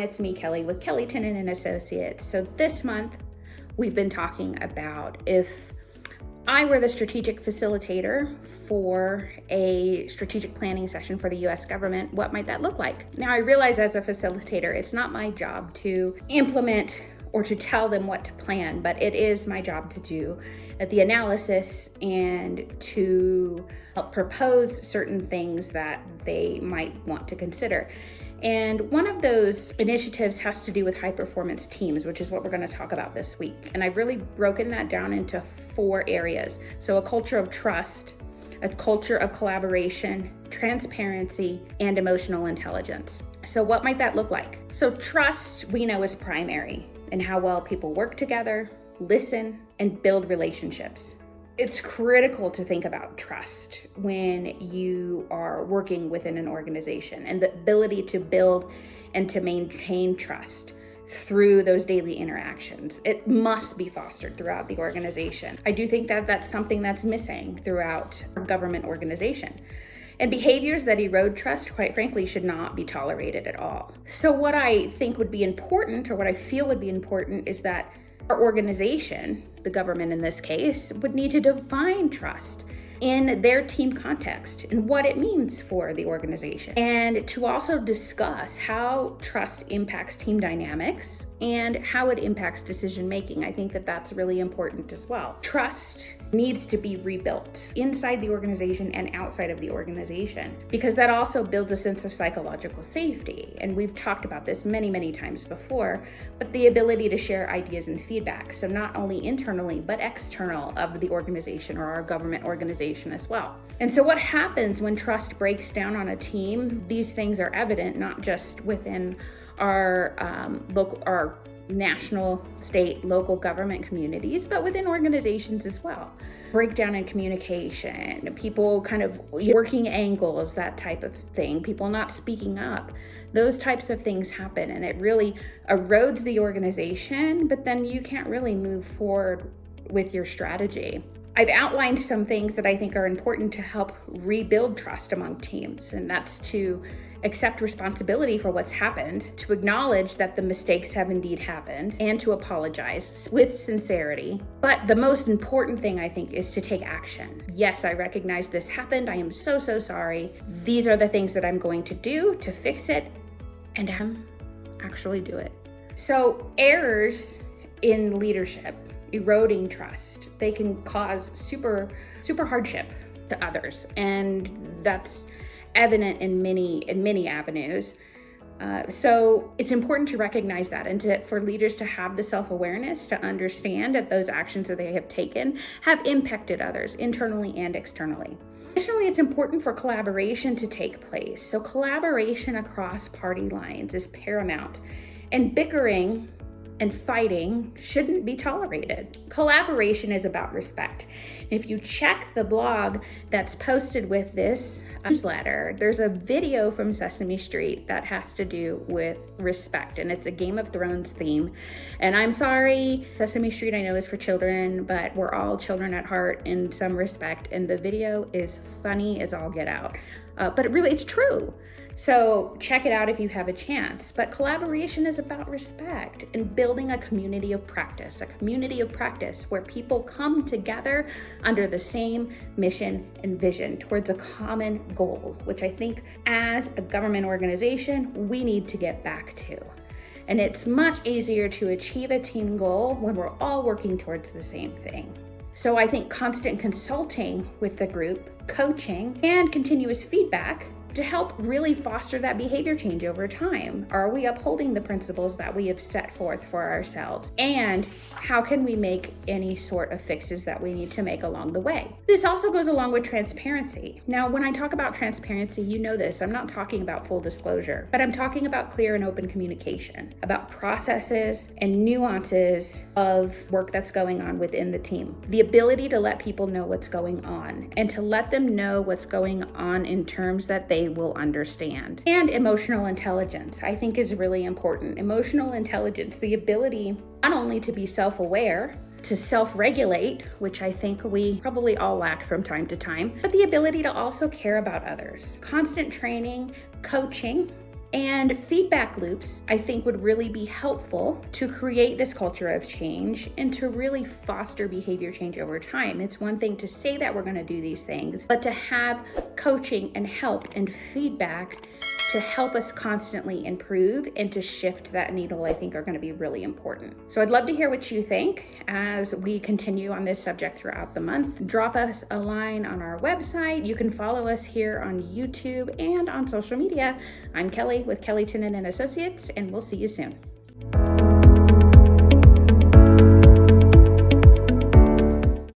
it's me, Kelly, with Kelly Tennant and Associates. So this month, we've been talking about if I were the strategic facilitator for a strategic planning session for the US government, what might that look like? Now, I realize as a facilitator, it's not my job to implement or to tell them what to plan, but it is my job to do the analysis and to help propose certain things that they might want to consider. And one of those initiatives has to do with high performance teams, which is what we're going to talk about this week. And I've really broken that down into 4 areas. So a culture of trust, a culture of collaboration, transparency, and emotional intelligence. So what might that look like? So trust, we know, is primary in how well people work together, listen, and build relationships. It's critical to think about trust when you are working within an organization, and the ability to build and to maintain trust through those daily interactions. It must be fostered throughout the organization. I do think that that's something that's missing throughout a government organization. And behaviors that erode trust, quite frankly, should not be tolerated at all. So what I think would be important, or what I feel would be important, is that our organization, the government in this case, would need to define trust in their team context and what it means for the organization, and to also discuss how trust impacts team dynamics and how it impacts decision making. I think that that's really important as well. Trust needs to be rebuilt inside the organization and outside of the organization, because that also builds a sense of psychological safety. And we've talked about this many, many times before, but the ability to share ideas and feedback. So not only internally, but external of the organization or our government organization as well. And so what happens when trust breaks down on a team? These things are evident, not just within our our national, state, local government communities, but within organizations as well. Breakdown in communication, people kind of working angles, that type of thing, people not speaking up, those types of things happen, and it really erodes the organization, but then you can't really move forward with your strategy. I've outlined some things that I think are important to help rebuild trust among teams, and that's to accept responsibility for what's happened, to acknowledge that the mistakes have indeed happened, and to apologize with sincerity. But the most important thing, I think, is to take action. Yes, I recognize this happened. I am so sorry. These are the things that I'm going to do to fix it, and actually do it. So errors in leadership, eroding trust, they can cause super hardship to others, and that's evident in many avenues. So it's important to recognize that, and for leaders to have the self-awareness to understand that those actions that they have taken have impacted others internally and externally. Additionally, it's important for collaboration to take place. So collaboration across party lines is paramount, and bickering and fighting shouldn't be tolerated. Collaboration is about respect. If you check the blog that's posted with this newsletter, there's a video from Sesame Street that has to do with respect, and it's a Game of Thrones theme. And I'm sorry, Sesame Street I know is for children, but we're all children at heart in some respect, and the video is funny as all get out. But it's true. So check it out if you have a chance. But collaboration is about respect and building a community of practice where people come together under the same mission and vision towards a common goal, which I think as a government organization, we need to get back to. And it's much easier to achieve a team goal when we're all working towards the same thing. So I think constant consulting with the group, coaching, and continuous feedback to help really foster that behavior change over time. Are we upholding the principles that we have set forth for ourselves? And how can we make any sort of fixes that we need to make along the way? This also goes along with transparency. Now, when I talk about transparency, you know this, I'm not talking about full disclosure, but I'm talking about clear and open communication, about processes and nuances of work that's going on within the team. The ability to let people know what's going on, and to let them know what's going on in terms that they will understand. And emotional intelligence, I think, is really important. Emotional intelligence, the ability not only to be self-aware, to self-regulate, which I think we probably all lack from time to time, but the ability to also care about others. Constant training, coaching, And feedback loops, I think, would really be helpful to create this culture of change and to really foster behavior change over time. It's one thing to say that we're going to do these things, but to have coaching and help and feedback to help us constantly improve and to shift that needle, I think, are going to be really important. So I'd love to hear what you think as we continue on this subject throughout the month. Drop us a line on our website. You can follow us here on YouTube and on social media. I'm Kelly with Kelly Tinen and Associates, and we'll see you soon.